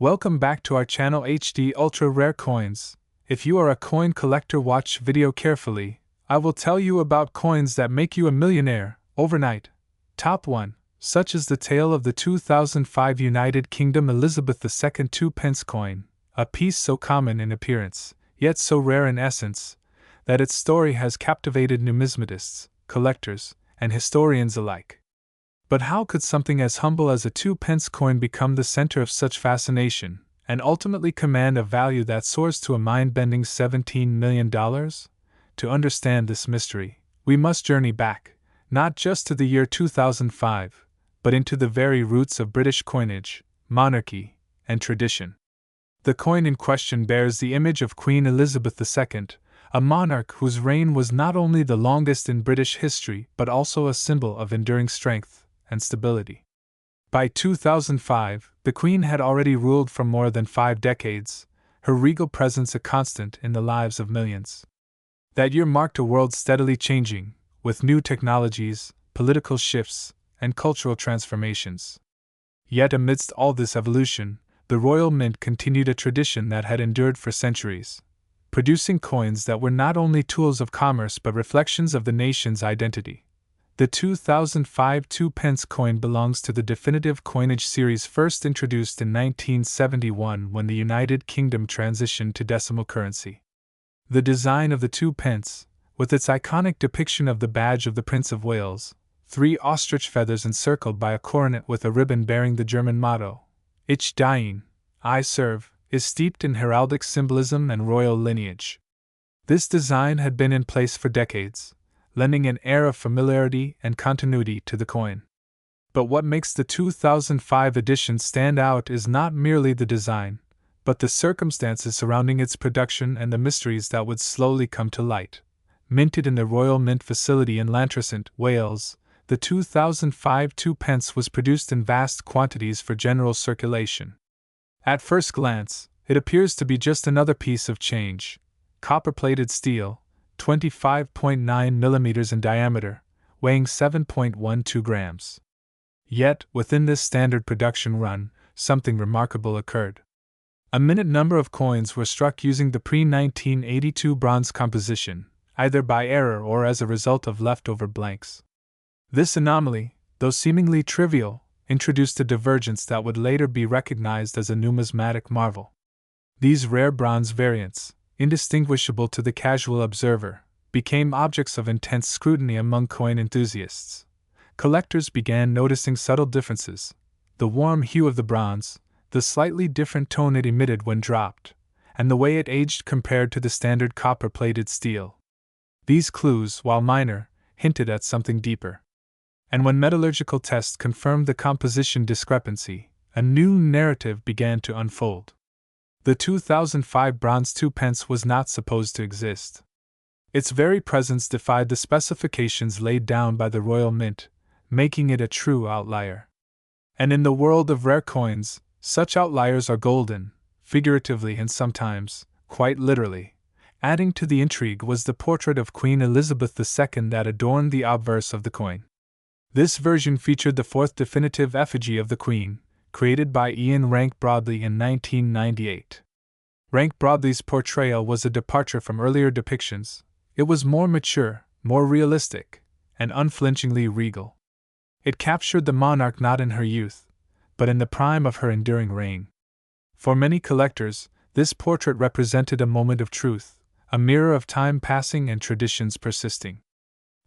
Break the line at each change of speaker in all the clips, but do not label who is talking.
Welcome back to our channel HD Ultra Rare Coins. If you are a coin collector, watch video carefully. I will tell you about coins that make you a millionaire overnight. Top 1. Such is the tale of the 2005 United Kingdom Elizabeth II 2 pence coin, a piece so common in appearance, yet so rare in essence, that its story has captivated numismatists, collectors, and historians alike. But how could something as humble as a 2 pence coin become the center of such fascination, and ultimately command a value that soars to a mind-bending $17 million? To understand this mystery, we must journey back, not just to the year 2005, but into the very roots of British coinage, monarchy, and tradition. The coin in question bears the image of Queen Elizabeth II, a monarch whose reign was not only the longest in British history but also a symbol of enduring strength and stability. By 2005, the Queen had already ruled for more than 5 decades, her regal presence a constant in the lives of millions. That year marked a world steadily changing, with new technologies, political shifts, and cultural transformations. Yet amidst all this evolution, the Royal Mint continued a tradition that had endured for centuries, producing coins that were not only tools of commerce but reflections of the nation's identity. The 2005 2 pence coin belongs to the definitive coinage series first introduced in 1971 when the United Kingdom transitioned to decimal currency. The design of the 2 pence, with its iconic depiction of the badge of the Prince of Wales, 3 ostrich feathers encircled by a coronet with a ribbon bearing the German motto, Ich diene, I serve, is steeped in heraldic symbolism and royal lineage. This design had been in place for decades, lending an air of familiarity and continuity to the coin. But what makes the 2005 edition stand out is not merely the design, but the circumstances surrounding its production and the mysteries that would slowly come to light. Minted in the Royal Mint facility in Llantrisant, Wales, the 2005 2 pence was produced in vast quantities for general circulation. At first glance, it appears to be just another piece of change, copper-plated steel, 25.9 millimeters in diameter, weighing 7.12 grams. Yet, within this standard production run, something remarkable occurred. A minute number of coins were struck using the pre-1982 bronze composition, either by error or as a result of leftover blanks. This anomaly, though seemingly trivial, introduced a divergence that would later be recognized as a numismatic marvel. These rare bronze variants, indistinguishable to the casual observer, became objects of intense scrutiny among coin enthusiasts. Collectors began noticing subtle differences: the warm hue of the bronze, the slightly different tone it emitted when dropped, and the way it aged compared to the standard copper-plated steel. These clues, while minor, hinted at something deeper. And when metallurgical tests confirmed the composition discrepancy, a new narrative began to unfold. The 2005 bronze 2 pence was not supposed to exist. Its very presence defied the specifications laid down by the Royal Mint, making it a true outlier. And in the world of rare coins, such outliers are golden, figuratively and sometimes, quite literally. Adding to the intrigue was the portrait of Queen Elizabeth II that adorned the obverse of the coin. This version featured the 4th definitive effigy of the Queen, created by Ian Rank Broadley in 1998. Rank Broadley's portrayal was a departure from earlier depictions. It was more mature, more realistic, and unflinchingly regal. It captured the monarch not in her youth, but in the prime of her enduring reign. For many collectors, this portrait represented a moment of truth, a mirror of time passing and traditions persisting.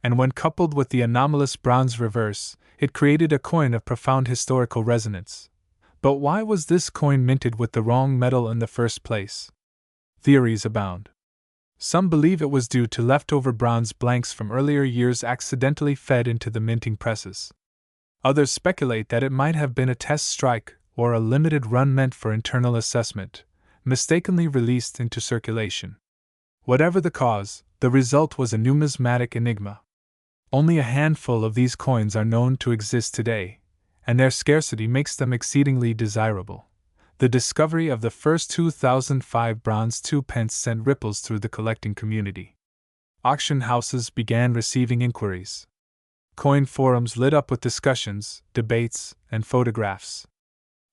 And when coupled with the anomalous bronze reverse, it created a coin of profound historical resonance. But why was this coin minted with the wrong metal in the first place? Theories abound. Some believe it was due to leftover bronze blanks from earlier years accidentally fed into the minting presses. Others speculate that it might have been a test strike or a limited run meant for internal assessment, mistakenly released into circulation. Whatever the cause, the result was a numismatic enigma. Only a handful of these coins are known to exist today, and their scarcity makes them exceedingly desirable. The discovery of the first 2005 bronze 2 pence sent ripples through the collecting community. Auction houses began receiving inquiries. Coin forums lit up with discussions, debates, and photographs.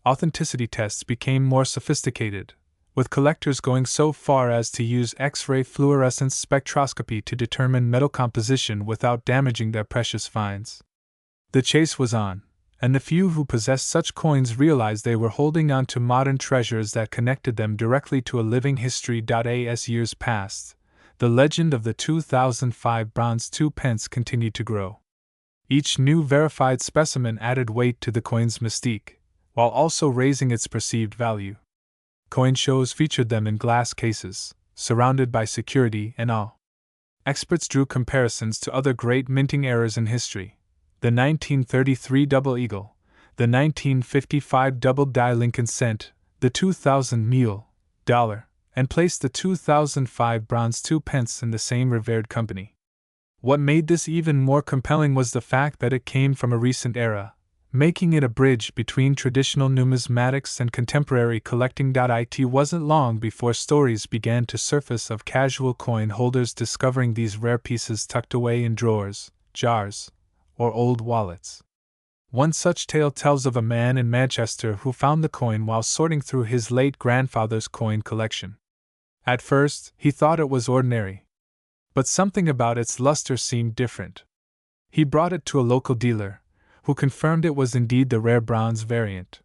authenticity tests became more sophisticated, with collectors going so far as to use X-ray fluorescence spectroscopy to determine metal composition without damaging their precious finds. The chase was on, and the few who possessed such coins realized they were holding on to modern treasures that connected them directly to a living history. As years passed, the legend of the 2005 bronze 2 pence continued to grow. Each new verified specimen added weight to the coin's mystique, while also raising its perceived value. Coin shows featured them in glass cases, surrounded by security and awe. Experts drew comparisons to other great minting eras in history: the 1933 double eagle, the 1955 double die Lincoln cent, the 2000 mule dollar, and placed the 2005 bronze 2 pence in the same revered company. What made this even more compelling was the fact that it came from a recent era, making it a bridge between traditional numismatics and contemporary collecting. It wasn't long before stories began to surface of casual coin holders discovering these rare pieces tucked away in drawers, jars, or old wallets. One such tale tells of a man in Manchester who found the coin while sorting through his late grandfather's coin collection. At first, he thought it was ordinary, but something about its luster seemed different. He brought it to a local dealer, who confirmed it was indeed the rare bronze variant.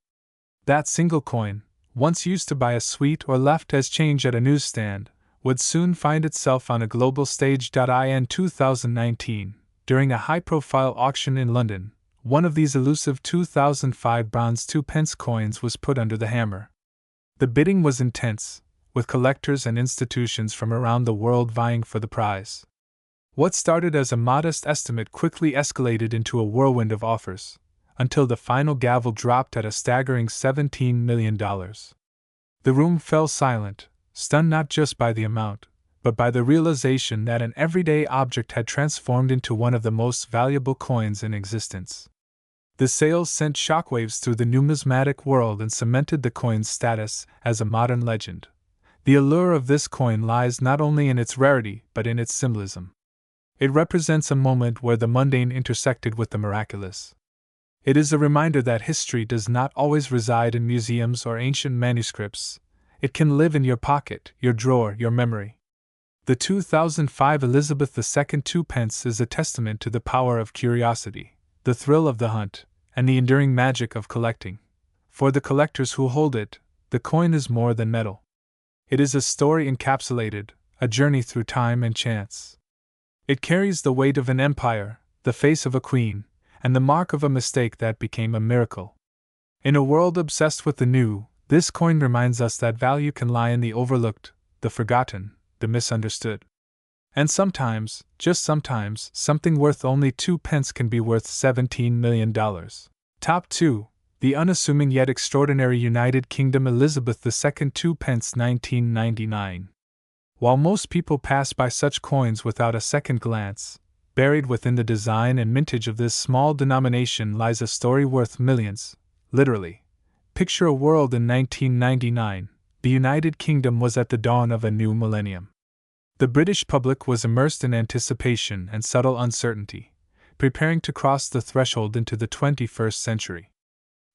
That single coin, once used to buy a sweet or left as change at a newsstand, would soon find itself on a global stage. In 2019, during a high-profile auction in London, one of these elusive 2005 bronze 2 pence coins was put under the hammer. The bidding was intense, with collectors and institutions from around the world vying for the prize. What started as a modest estimate quickly escalated into a whirlwind of offers, until the final gavel dropped at a staggering $17 million. The room fell silent, stunned not just by the amount, but by the realization that an everyday object had transformed into one of the most valuable coins in existence. The sales sent shockwaves through the numismatic world and cemented the coin's status as a modern legend. The allure of this coin lies not only in its rarity but in its symbolism. It represents a moment where the mundane intersected with the miraculous. It is a reminder that history does not always reside in museums or ancient manuscripts. It can live in your pocket, your drawer, your memory. The 2005 Elizabeth II 2 pence is a testament to the power of curiosity, the thrill of the hunt, and the enduring magic of collecting. For the collectors who hold it, the coin is more than metal. It is a story encapsulated, a journey through time and chance. It carries the weight of an empire, the face of a queen, and the mark of a mistake that became a miracle. In a world obsessed with the new, this coin reminds us that value can lie in the overlooked, the forgotten, the misunderstood. And sometimes, just sometimes, something worth only 2 pence can be worth $17 million. Top 2. The unassuming yet extraordinary United Kingdom Elizabeth II 2 pence 1999. While most people pass by such coins without a second glance, buried within the design and mintage of this small denomination lies a story worth millions, literally. Picture a world in 1999. The United Kingdom was at the dawn of a new millennium. The British public was immersed in anticipation and subtle uncertainty, preparing to cross the threshold into the 21st century.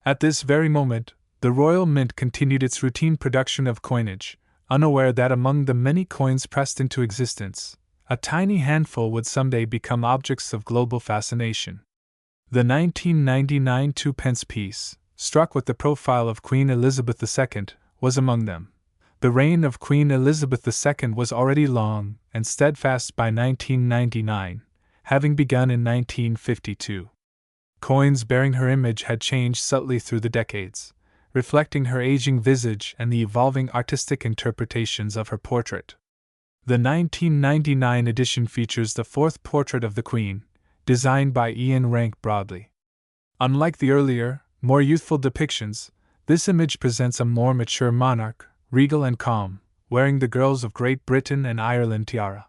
At this very moment, the Royal Mint continued its routine production of coinage, unaware that among the many coins pressed into existence, a tiny handful would someday become objects of global fascination. The 1999 2 pence piece, struck with the profile of Queen Elizabeth II, was among them. The reign of Queen Elizabeth II was already long and steadfast by 1999, having begun in 1952. Coins bearing her image had changed subtly through the decades, reflecting her aging visage and the evolving artistic interpretations of her portrait. The 1999 edition features the fourth portrait of the Queen, designed by Ian Rank Broadley. Unlike the earlier, more youthful depictions, this image presents a more mature monarch, regal and calm, wearing the girls of Great Britain and Ireland tiara.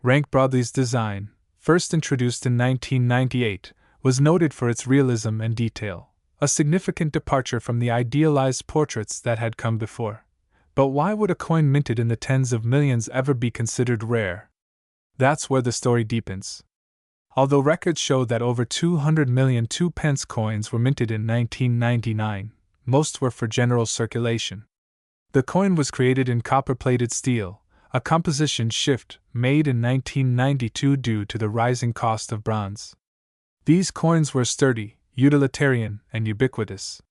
Rank Broadley's design, first introduced in 1998, was noted for its realism and detail, a significant departure from the idealized portraits that had come before. But why would a coin minted in the tens of millions ever be considered rare? That's where the story deepens. Although records show that over 200 million 2 pence coins were minted in 1999, most were for general circulation. The coin was created in copper-plated steel, a composition shift made in 1992 due to the rising cost of bronze. These coins were sturdy, utilitarian, and ubiquitous.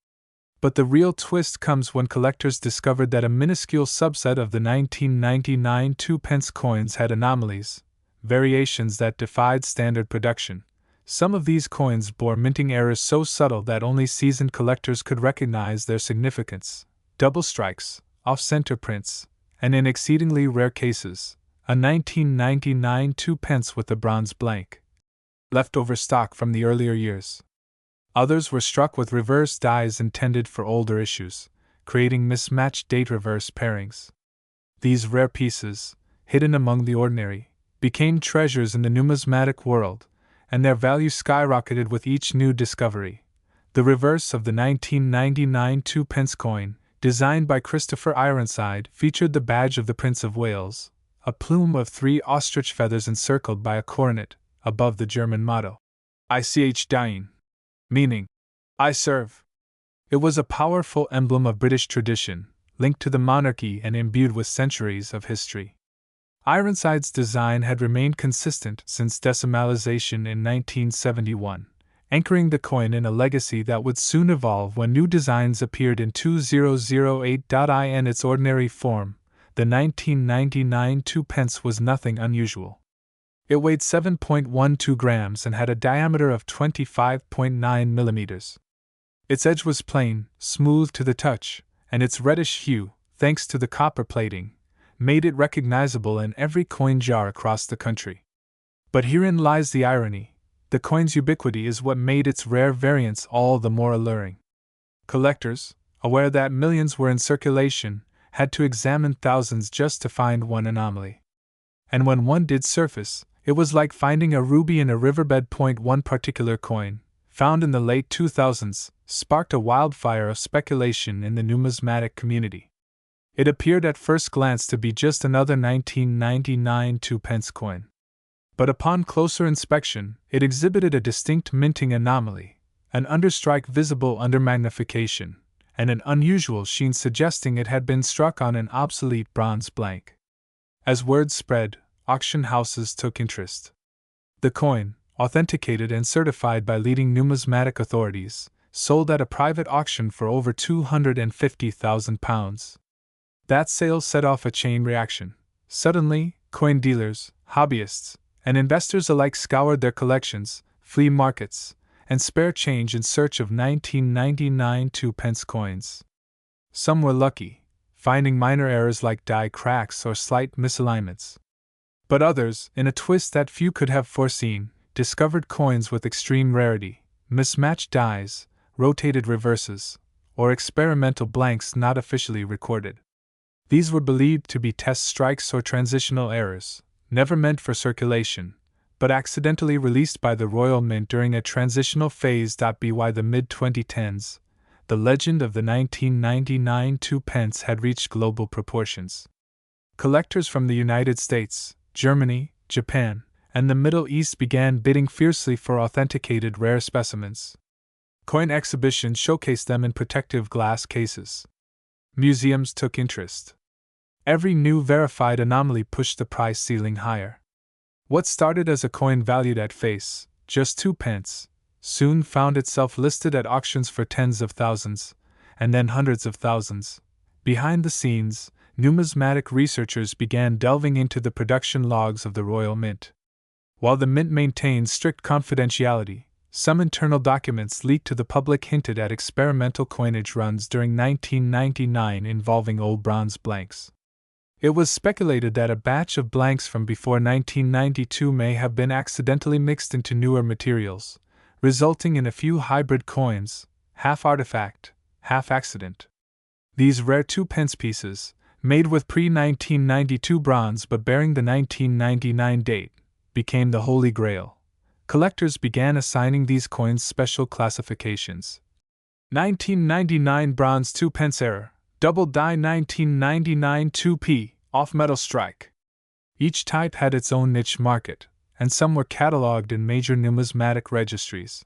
But the real twist comes when collectors discovered that a minuscule subset of the 1999 2-pence coins had anomalies, variations that defied standard production. Some of these coins bore minting errors so subtle that only seasoned collectors could recognize their significance: double strikes, off-center prints, and in exceedingly rare cases, a 1999 2-pence with a bronze blank. Leftover stock from the earlier years. Others were struck with reverse dies intended for older issues, creating mismatched date reverse pairings. These rare pieces, hidden among the ordinary, became treasures in the numismatic world, and their value skyrocketed with each new discovery. The reverse of the 1999 2-pence coin, designed by Christopher Ironside, featured the badge of the Prince of Wales, a plume of 3 ostrich feathers encircled by a coronet, above the German motto, Ich diene, meaning, I serve. It was a powerful emblem of British tradition, linked to the monarchy and imbued with centuries of history. Ironside's design had remained consistent since decimalization in 1971, anchoring the coin in a legacy that would soon evolve when new designs appeared in 2008. In its ordinary form, the 1999 2-pence was nothing unusual. It weighed 7.12 grams and had a diameter of 25.9 millimeters. Its edge was plain, smooth to the touch, and its reddish hue, thanks to the copper plating, made it recognizable in every coin jar across the country. But herein lies the irony: the coin's ubiquity is what made its rare variants all the more alluring. Collectors, aware that millions were in circulation, had to examine thousands just to find one anomaly. And when one did surface, it was like finding a ruby in a riverbed. One particular coin, found in the late 2000s, sparked a wildfire of speculation in the numismatic community. It appeared at first glance to be just another 1999 2-pence coin. But upon closer inspection, it exhibited a distinct minting anomaly, an understrike visible under magnification, and an unusual sheen suggesting it had been struck on an obsolete bronze blank. As word spread, auction houses took interest. The coin, authenticated and certified by leading numismatic authorities, sold at a private auction for over £250,000. That sale set off a chain reaction. Suddenly, coin dealers, hobbyists, and investors alike scoured their collections, flea markets, and spare change in search of 1999 2-pence coins. Some were lucky, finding minor errors like die cracks or slight misalignments. But others, in a twist that few could have foreseen, discovered coins with extreme rarity, mismatched dies, rotated reverses, or experimental blanks not officially recorded. These were believed to be test strikes or transitional errors, never meant for circulation, but accidentally released by the Royal Mint during a transitional phase. By the mid-2010s, the legend of the 1999 2-pence had reached global proportions. Collectors from the United States, Germany, Japan, and the Middle East began bidding fiercely for authenticated rare specimens. Coin exhibitions showcased them in protective glass cases. Museums took interest. Every new verified anomaly pushed the price ceiling higher. What started as a coin valued at face, just 2-pence, soon found itself listed at auctions for tens of thousands, and then hundreds of thousands. Behind the scenes, numismatic researchers began delving into the production logs of the Royal Mint. While the Mint maintained strict confidentiality, some internal documents leaked to the public hinted at experimental coinage runs during 1999 involving old bronze blanks. It was speculated that a batch of blanks from before 1992 may have been accidentally mixed into newer materials, resulting in a few hybrid coins, half artifact, half accident. These rare 2-pence pieces, made with pre-1992 bronze but bearing the 1999 date, became the Holy Grail. Collectors began assigning these coins special classifications. 1999 bronze 2-pence error, double die 1999 2p, off-metal strike. Each type had its own niche market, and some were catalogued in major numismatic registries.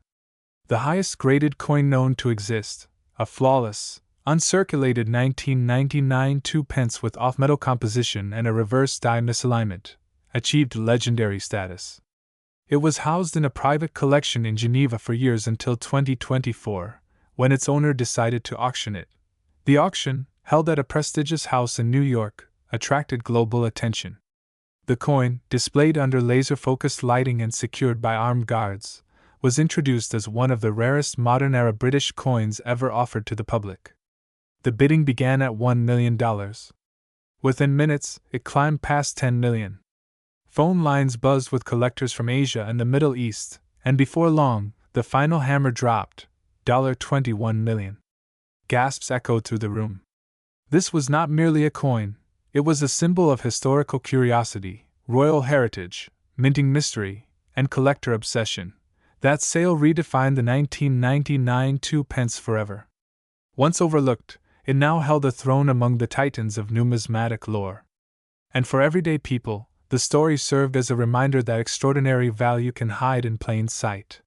The highest graded coin known to exist, a flawless, uncirculated 1999 2p with off-metal composition and a reverse die misalignment, achieved legendary status. It was housed in a private collection in Geneva for years until 2024, when its owner decided to auction it. The auction, held at a prestigious house in New York, attracted global attention. The coin, displayed under laser-focused lighting and secured by armed guards, was introduced as one of the rarest modern-era British coins ever offered to the public. The bidding began at $1 million. Within minutes, it climbed past $10 million. Phone lines buzzed with collectors from Asia and the Middle East, and before long, the final hammer dropped, $21 million. Gasps echoed through the room. This was not merely a coin, it was a symbol of historical curiosity, royal heritage, minting mystery, and collector obsession. That sale redefined the 1999 2p forever. Once overlooked, it now held a throne among the titans of numismatic lore. And for everyday people, the story served as a reminder that extraordinary value can hide in plain sight.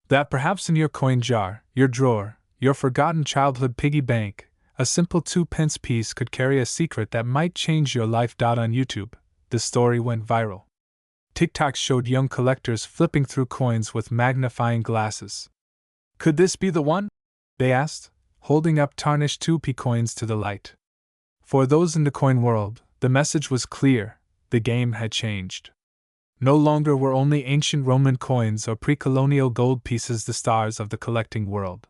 That perhaps in your coin jar, your drawer, your forgotten childhood piggy bank, a simple 2p piece could carry a secret that might change your life. On YouTube, the story went viral. TikTok showed young collectors flipping through coins with magnifying glasses. Could this be the one? They asked, holding up tarnished 2p coins to the light. For those in the coin world, the message was clear: the game had changed. No longer were only ancient Roman coins or pre-colonial gold pieces the stars of the collecting world.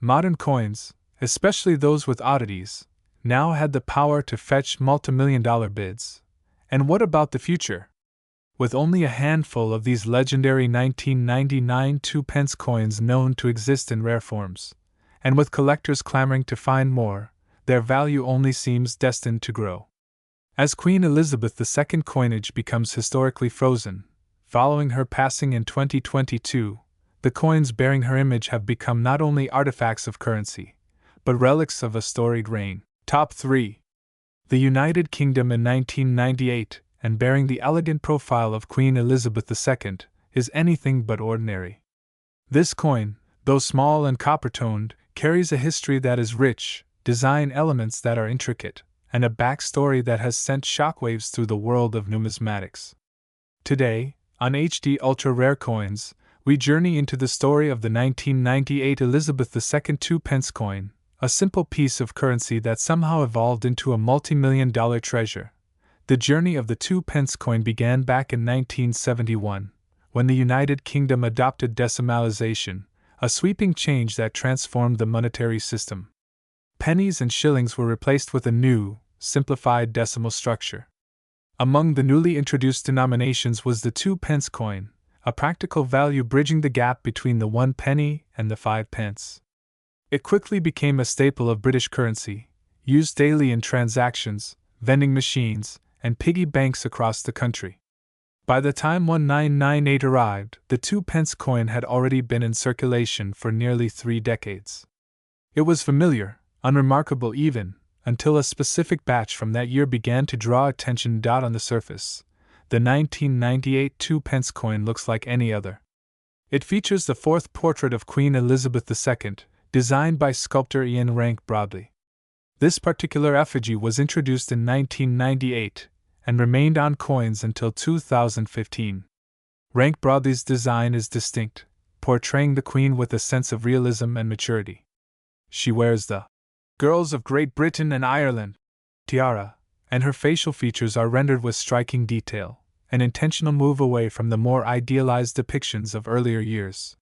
Modern coins, especially those with oddities, now had the power to fetch multi-million-dollar bids. And what about the future? With only a handful of these legendary 1999 2p coins known to exist in rare forms, and with collectors clamoring to find more, their value only seems destined to grow. As Queen Elizabeth II coinage becomes historically frozen, following her passing in 2022, the coins bearing her image have become not only artifacts of currency, but relics of a storied reign. Top 3. The United Kingdom in 1998, and bearing the elegant profile of Queen Elizabeth II, is anything but ordinary. This coin, though small and copper-toned, carries a history that is rich, design elements that are intricate, and a backstory that has sent shockwaves through the world of numismatics. Today, on HD Ultra Rare Coins, we journey into the story of the 1998 Elizabeth II 2p coin, a simple piece of currency that somehow evolved into a multi-million-dollar treasure. The journey of the 2p coin began back in 1971, when the United Kingdom adopted decimalization, a sweeping change that transformed the monetary system. Pennies and shillings were replaced with a new, simplified decimal structure. Among the newly introduced denominations was the 2p coin, a practical value bridging the gap between the 1 penny and the 5p. It quickly became a staple of British currency, used daily in transactions, vending machines, and piggy banks across the country. By the time 1998 arrived, the 2p coin had already been in circulation for nearly 3 decades. It was familiar, unremarkable even, until a specific batch from that year began to draw attention. On the surface, the 1998 2p coin looks like any other. It features the 4th portrait of Queen Elizabeth II, designed by sculptor Ian Rank Broadley. This particular effigy was introduced in 1998 and remained on coins until 2015. Rank Broadley's design is distinct, portraying the Queen with a sense of realism and maturity. She wears the Girls of Great Britain and Ireland tiara, and her facial features are rendered with striking detail, an intentional move away from the more idealized depictions of earlier years.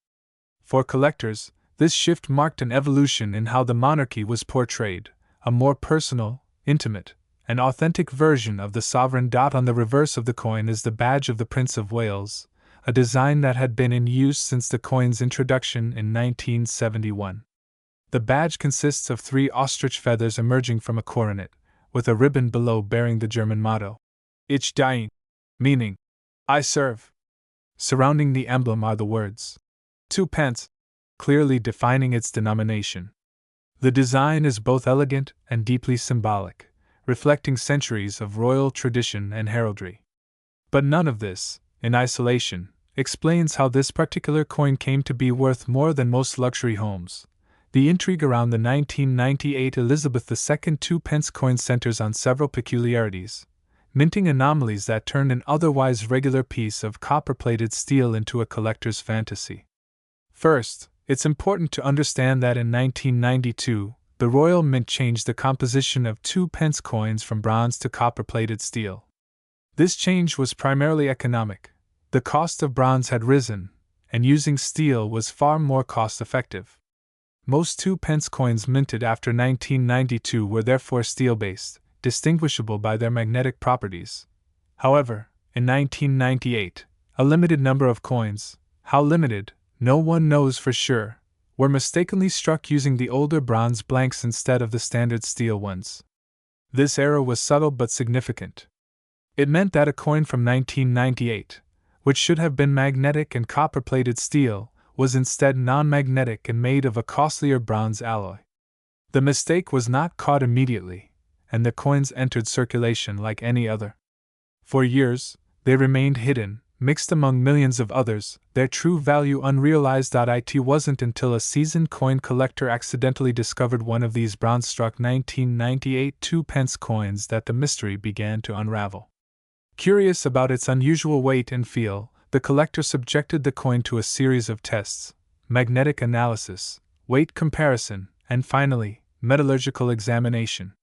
For collectors, this shift marked an evolution in how the monarchy was portrayed, a more personal, intimate, and authentic version of the sovereign. On the reverse of the coin is the badge of the Prince of Wales, a design that had been in use since the coin's introduction in 1971. The badge consists of 3 ostrich feathers emerging from a coronet, with a ribbon below bearing the German motto, Ich diene, meaning, I serve. Surrounding the emblem are the words, 2p, clearly defining its denomination. The design is both elegant and deeply symbolic, reflecting centuries of royal tradition and heraldry. But none of this, in isolation, explains how this particular coin came to be worth more than most luxury homes. The intrigue around the 1998 Elizabeth II 2-pence coin centers on several peculiarities, minting anomalies that turn an otherwise regular piece of copper-plated steel into a collector's fantasy. First, it's important to understand that in 1992, the Royal Mint changed the composition of 2-pence coins from bronze to copper-plated steel. This change was primarily economic. The cost of bronze had risen, and using steel was far more cost-effective. Most 2-pence coins minted after 1992 were therefore steel-based, distinguishable by their magnetic properties. However, in 1998, a limited number of coins, how limited, no one knows for sure, were mistakenly struck using the older bronze blanks instead of the standard steel ones. This error was subtle but significant. It meant that a coin from 1998, which should have been magnetic and copper-plated steel, was instead non-magnetic and made of a costlier bronze alloy. The mistake was not caught immediately, and the coins entered circulation like any other. For years, they remained hidden, mixed among millions of others, their true value unrealized. It wasn't until a seasoned coin collector accidentally discovered one of these bronze-struck 1998 2-pence coins that the mystery began to unravel. Curious about its unusual weight and feel, the collector subjected the coin to a series of tests: magnetic analysis, weight comparison, and finally, metallurgical examination.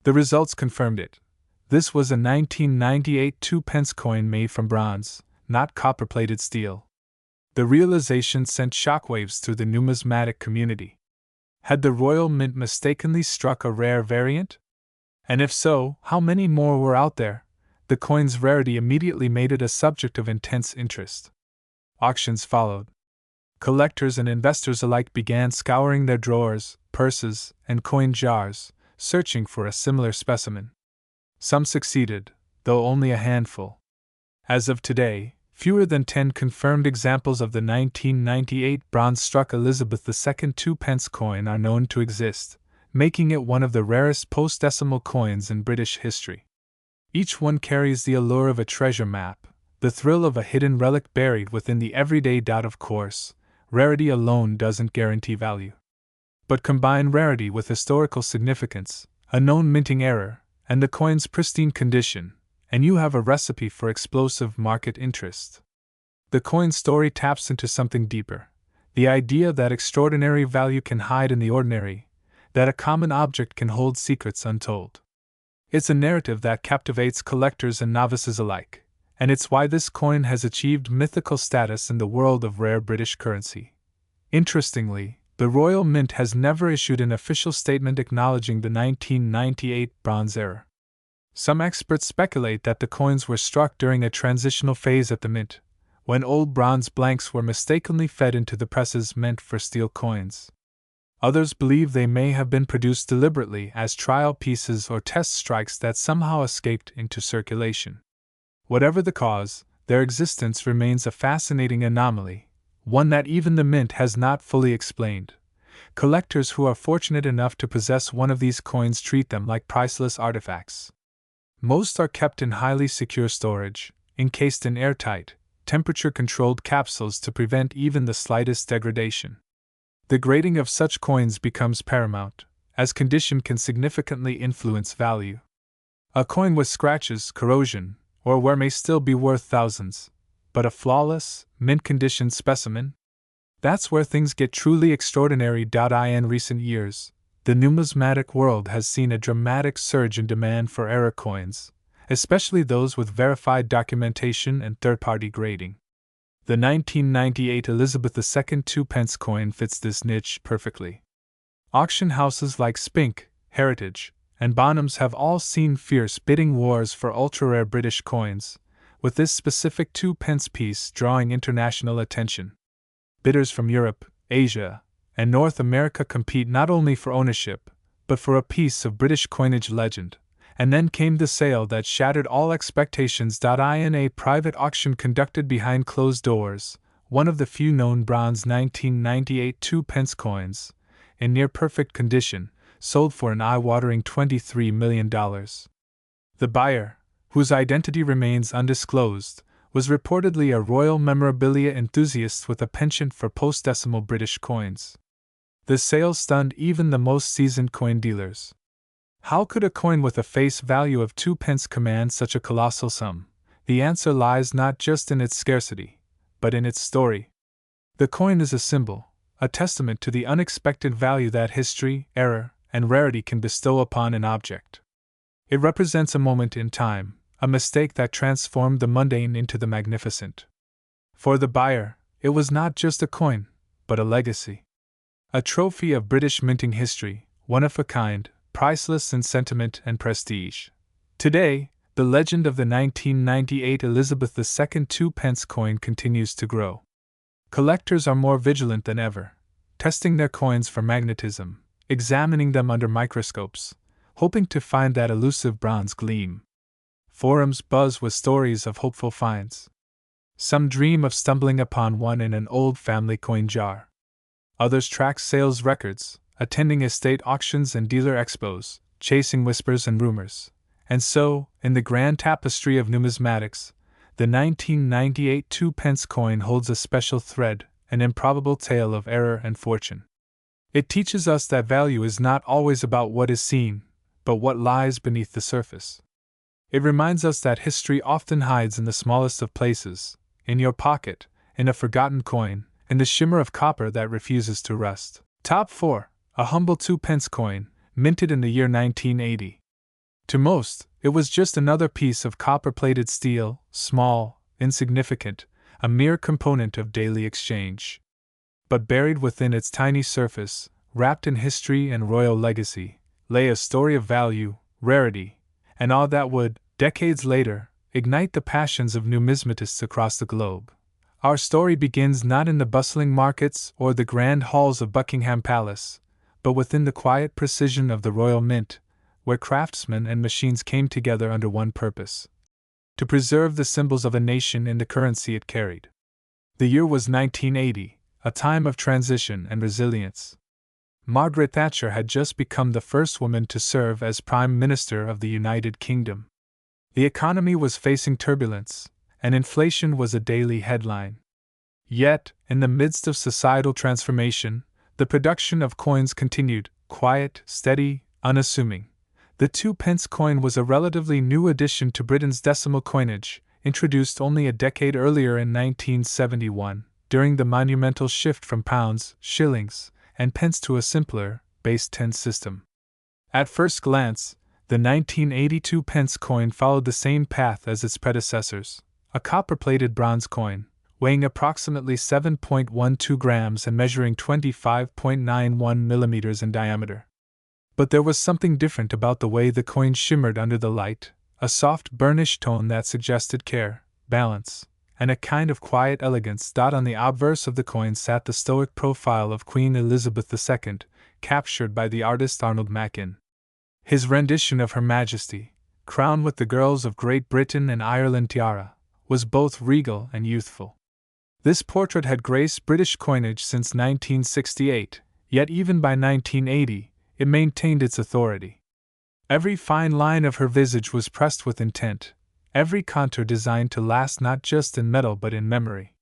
The results confirmed it. This was a 1998 2-pence coin made from bronze, not copper-plated steel. The realization sent shockwaves through the numismatic community. Had the Royal Mint mistakenly struck a rare variant? And if so, how many more were out there? The coin's rarity immediately made it a subject of intense interest. Auctions followed. Collectors and investors alike began scouring their drawers, purses, and coin jars, searching for a similar specimen. Some succeeded, though only a handful. As of today, fewer than 10 confirmed examples of the 1998 bronze-struck Elizabeth II 2-pence coin are known to exist, making it one of the rarest post-decimal coins in British history. Each one carries the allure of a treasure map, the thrill of a hidden relic buried within the everyday. Of course, rarity alone doesn't guarantee value. But combine rarity with historical significance, a known minting error, and the coin's pristine condition, and you have a recipe for explosive market interest. The coin story taps into something deeper: the idea that extraordinary value can hide in the ordinary, that a common object can hold secrets untold. It's a narrative that captivates collectors and novices alike, and it's why this coin has achieved mythical status in the world of rare British currency. Interestingly, the Royal Mint has never issued an official statement acknowledging the 1998 bronze error. Some experts speculate that the coins were struck during a transitional phase at the Mint, when old bronze blanks were mistakenly fed into the presses meant for steel coins. Others believe they may have been produced deliberately as trial pieces or test strikes that somehow escaped into circulation. Whatever the cause, their existence remains a fascinating anomaly, one that even the Mint has not fully explained. Collectors who are fortunate enough to possess one of these coins treat them like priceless artifacts. Most are kept in highly secure storage, encased in airtight, temperature-controlled capsules to prevent even the slightest degradation. The grading of such coins becomes paramount, as condition can significantly influence value. A coin with scratches, corrosion, or wear may still be worth thousands, but a flawless, mint-condition specimen? That's where things get truly extraordinary. In recent years, the numismatic world has seen a dramatic surge in demand for error coins, especially those with verified documentation and third-party grading. The 1998 Elizabeth II 2-pence coin fits this niche perfectly. Auction houses like Spink, Heritage, and Bonhams have all seen fierce bidding wars for ultra-rare British coins, with this specific 2-pence piece drawing international attention. Bidders from Europe, Asia, and North America compete not only for ownership, but for a piece of British coinage legend. And then came the sale that shattered all expectations. In a private auction conducted behind closed doors, one of the few known bronze 1998 2-pence coins, in near-perfect condition, sold for an eye-watering $23 million. The buyer, whose identity remains undisclosed, was reportedly a royal memorabilia enthusiast with a penchant for post-decimal British coins. The sale stunned even the most seasoned coin dealers. How could a coin with a face value of 2 pence command such a colossal sum? The answer lies not just in its scarcity, but in its story. The coin is a symbol, a testament to the unexpected value that history, error, and rarity can bestow upon an object. It represents a moment in time, a mistake that transformed the mundane into the magnificent. For the buyer, it was not just a coin, but a legacy. A trophy of British minting history, one of a kind, priceless in sentiment and prestige. Today, the legend of the 1998 Elizabeth II 2-pence coin continues to grow. Collectors are more vigilant than ever, testing their coins for magnetism, examining them under microscopes, hoping to find that elusive bronze gleam. Forums buzz with stories of hopeful finds. Some dream of stumbling upon one in an old family coin jar. Others track sales records, attending estate auctions and dealer expos, chasing whispers and rumors. And so, in the grand tapestry of numismatics, the 1998 2-pence coin holds a special thread, an improbable tale of error and fortune. It teaches us that value is not always about what is seen, but what lies beneath the surface. It reminds us that history often hides in the smallest of places, in your pocket, in a forgotten coin, in the shimmer of copper that refuses to rust. Top 4. A humble 2-pence coin, minted in the year 1980. To most, it was just another piece of copper-plated steel, small, insignificant, a mere component of daily exchange. But buried within its tiny surface, wrapped in history and royal legacy, lay a story of value, rarity, and all that would, decades later, ignite the passions of numismatists across the globe. Our story begins not in the bustling markets or the grand halls of Buckingham Palace, but within the quiet precision of the Royal Mint, where craftsmen and machines came together under one purpose: to preserve the symbols of a nation in the currency it carried. The year was 1980, a time of transition and resilience. Margaret Thatcher had just become the first woman to serve as Prime Minister of the United Kingdom. The economy was facing turbulence, and inflation was a daily headline. Yet, in the midst of societal transformation, the production of coins continued, quiet, steady, unassuming. The 2-pence coin was a relatively new addition to Britain's decimal coinage, introduced only a decade earlier in 1971, during the monumental shift from pounds, shillings, and pence to a simpler, base 10 system. At first glance, the 1982 pence coin followed the same path as its predecessors, a copper-plated bronze coin, weighing approximately 7.12 grams and measuring 25.91 millimeters in diameter. But there was something different about the way the coin shimmered under the light, a soft burnished tone that suggested care, balance, and a kind of quiet elegance. On the obverse of the coin sat the stoic profile of Queen Elizabeth II, captured by the artist Arnold Machin. His rendition of Her Majesty, crowned with the girls of Great Britain and Ireland tiara, was both regal and youthful. This portrait had graced British coinage since 1968, yet even by 1980, it maintained its authority. Every fine line of her visage was pressed with intent, every contour designed to last not just in metal but in memory.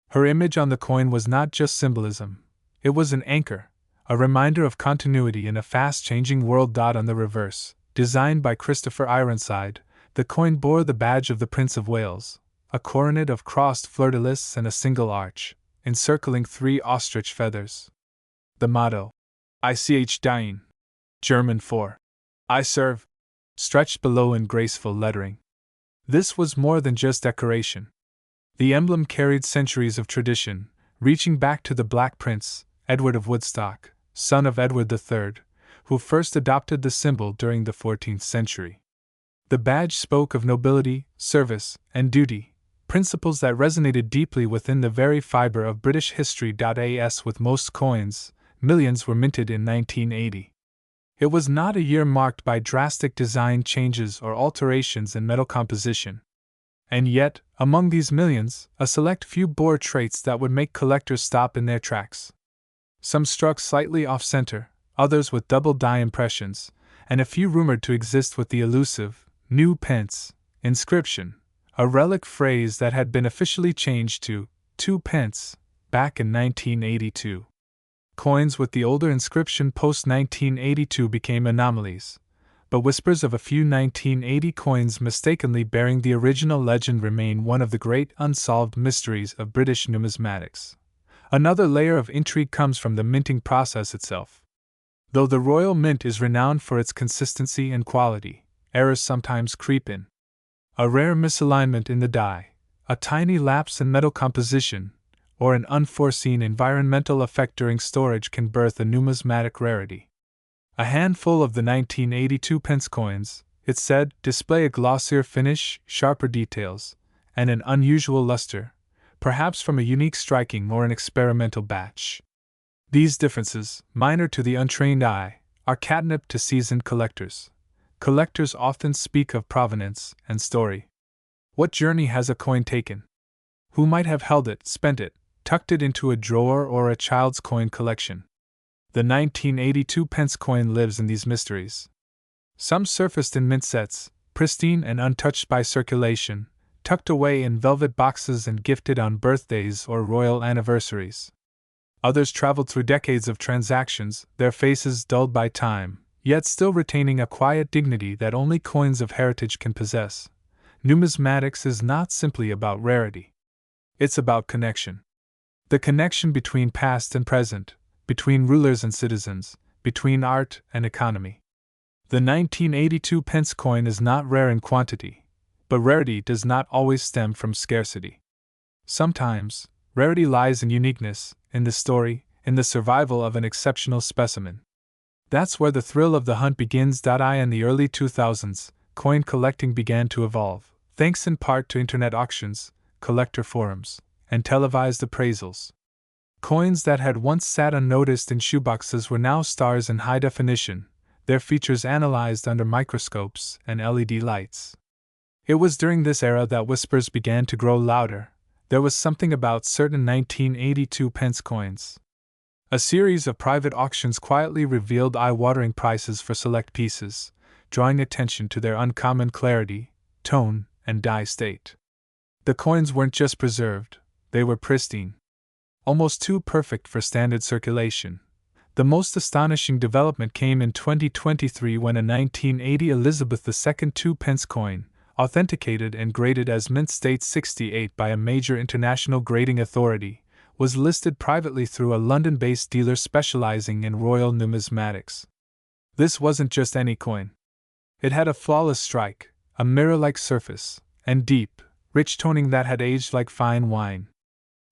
Her image on the coin was not just symbolism, it was an anchor, a reminder of continuity in a fast-changing world. On the reverse, designed by Christopher Ironside, the coin bore the badge of the Prince of Wales, a coronet of crossed fleur-de-lis and a single arch, encircling 3 ostrich feathers. The motto, Ich diene, German for I serve, stretched below in graceful lettering. This was more than just decoration. The emblem carried centuries of tradition, reaching back to the Black Prince, Edward of Woodstock, son of Edward III, who first adopted the symbol during the 14th century. The badge spoke of nobility, service, and duty, principles that resonated deeply within the very fiber of British history. As with most coins, millions were minted in 1980. It was not a year marked by drastic design changes or alterations in metal composition. And yet, among these millions, a select few bore traits that would make collectors stop in their tracks. Some struck slightly off-center, others with double die impressions, and a few rumored to exist with the elusive, new pence, inscription, a relic phrase that had been officially changed to 2 pence, back in 1982. Coins with the older inscription post-1982 became anomalies, but whispers of a few 1980 coins mistakenly bearing the original legend remain one of the great unsolved mysteries of British numismatics. Another layer of intrigue comes from the minting process itself. Though the Royal Mint is renowned for its consistency and quality, errors sometimes creep in. A rare misalignment in the die, a tiny lapse in metal composition, or an unforeseen environmental effect during storage can birth a numismatic rarity. A handful of the 1982 pence coins, it's said, display a glossier finish, sharper details, and an unusual luster, perhaps from a unique striking or an experimental batch. These differences, minor to the untrained eye, are catnip to seasoned collectors. Collectors often speak of provenance and story. What journey has a coin taken? Who might have held it, spent it, tucked it into a drawer or a child's coin collection? The 1982 pence coin lives in these mysteries. Some surfaced in mint sets, pristine and untouched by circulation, tucked away in velvet boxes and gifted on birthdays or royal anniversaries. Others traveled through decades of transactions, their faces dulled by time, yet still retaining a quiet dignity that only coins of heritage can possess. Numismatics is not simply about rarity. It's about connection. The connection between past and present, between rulers and citizens, between art and economy. The 1982 pence coin is not rare in quantity, but rarity does not always stem from scarcity. Sometimes, rarity lies in uniqueness, in the story, in the survival of an exceptional specimen. That's where the thrill of the hunt begins. In the early 2000s, coin collecting began to evolve, thanks in part to internet auctions, collector forums, and televised appraisals. Coins that had once sat unnoticed in shoeboxes were now stars in high definition, their features analyzed under microscopes and LED lights. It was during this era that whispers began to grow louder. There was something about certain 1982 pence coins. A series of private auctions quietly revealed eye-watering prices for select pieces, drawing attention to their uncommon clarity, tone, and die state. The coins weren't just preserved, they were pristine. Almost too perfect for standard circulation. The most astonishing development came in 2023 when a 1980 Elizabeth II 2 pence coin, authenticated and graded as Mint State 68 by a major international grading authority, was listed privately through a London-based dealer specializing in royal numismatics. This wasn't just any coin. It had a flawless strike, a mirror-like surface, and deep, rich toning that had aged like fine wine.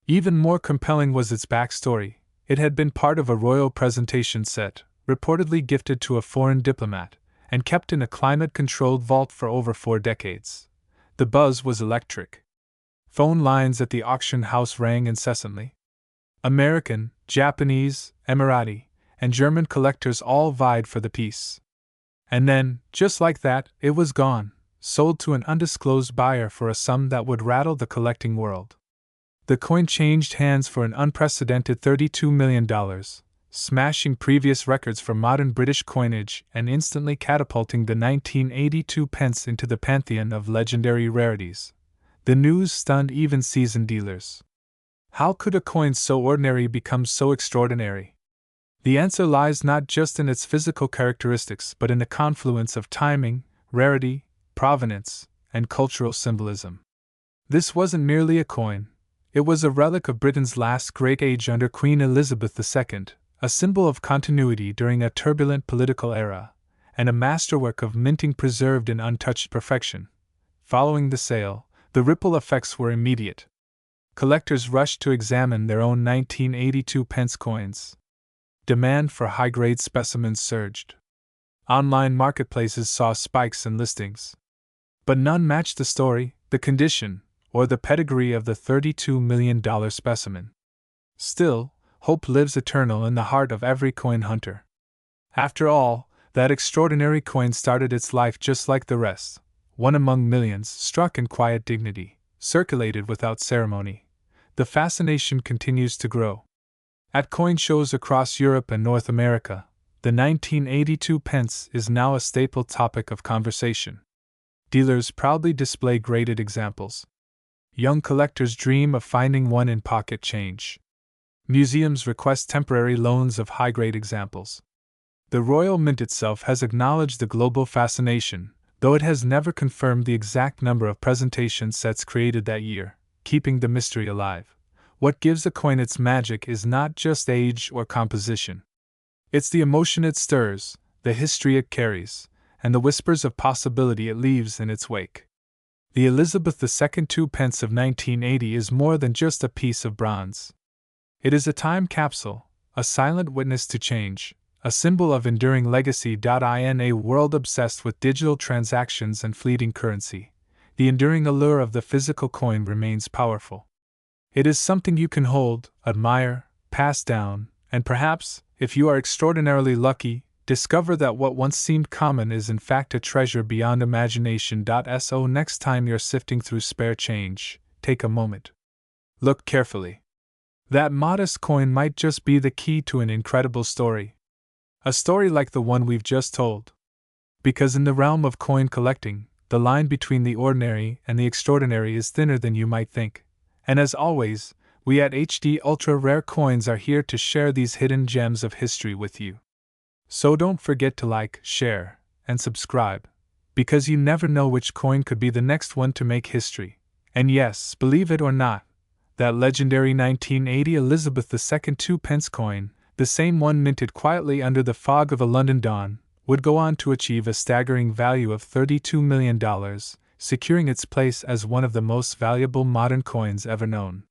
Even more compelling was its backstory. It had been part of a royal presentation set, reportedly gifted to a foreign diplomat, and kept in a climate-controlled vault for over 4 decades. The buzz was electric. Phone lines at the auction house rang incessantly. American, Japanese, Emirati, and German collectors all vied for the piece. And then, just like that, it was gone, sold to an undisclosed buyer for a sum that would rattle the collecting world. The coin changed hands for an unprecedented $32 million, smashing previous records for modern British coinage and instantly catapulting the 1982 pence into the pantheon of legendary rarities. The news stunned even seasoned dealers. How could a coin so ordinary become so extraordinary? The answer lies not just in its physical characteristics but in the confluence of timing, rarity, provenance, and cultural symbolism. This wasn't merely a coin. It was a relic of Britain's last great age under Queen Elizabeth II, a symbol of continuity during a turbulent political era, and a masterwork of minting preserved in untouched perfection. Following the sale, the ripple effects were immediate. Collectors rushed to examine their own 1982 pence coins. Demand for high-grade specimens surged. Online marketplaces saw spikes in listings. But none matched the story, the condition, or the pedigree of the $32 million specimen. Still, hope lives eternal in the heart of every coin hunter. After all, that extraordinary coin started its life just like the rest, one among millions, struck in quiet dignity, circulated without ceremony. The fascination continues to grow. At coin shows across Europe and North America, the 1982 pence is now a staple topic of conversation. Dealers proudly display graded examples. Young collectors dream of finding one in pocket change. Museums request temporary loans of high-grade examples. The Royal Mint itself has acknowledged the global fascination, though it has never confirmed the exact number of presentation sets created that year, keeping the mystery alive. What gives a coin its magic is not just age or composition. It's the emotion it stirs, the history it carries, and the whispers of possibility it leaves in its wake. The Elizabeth II 2 pence of 1980 is more than just a piece of bronze. It is a time capsule, a silent witness to change, a symbol of enduring legacy. In a world obsessed with digital transactions and fleeting currency, the enduring allure of the physical coin remains powerful. It is something you can hold, admire, pass down, and perhaps, if you are extraordinarily lucky, discover that what once seemed common is in fact a treasure beyond imagination. So next time you're sifting through spare change, take a moment. Look carefully. That modest coin might just be the key to an incredible story. A story like the one we've just told. Because in the realm of coin collecting, the line between the ordinary and the extraordinary is thinner than you might think. And as always, we at HD Ultra Rare Coins are here to share these hidden gems of history with you. So don't forget to like, share, and subscribe, because you never know which coin could be the next one to make history. And yes, believe it or not, that legendary 1980 Elizabeth II 2 pence coin, the same one minted quietly under the fog of a London dawn, would go on to achieve a staggering value of $32 million, securing its place as one of the most valuable modern coins ever known.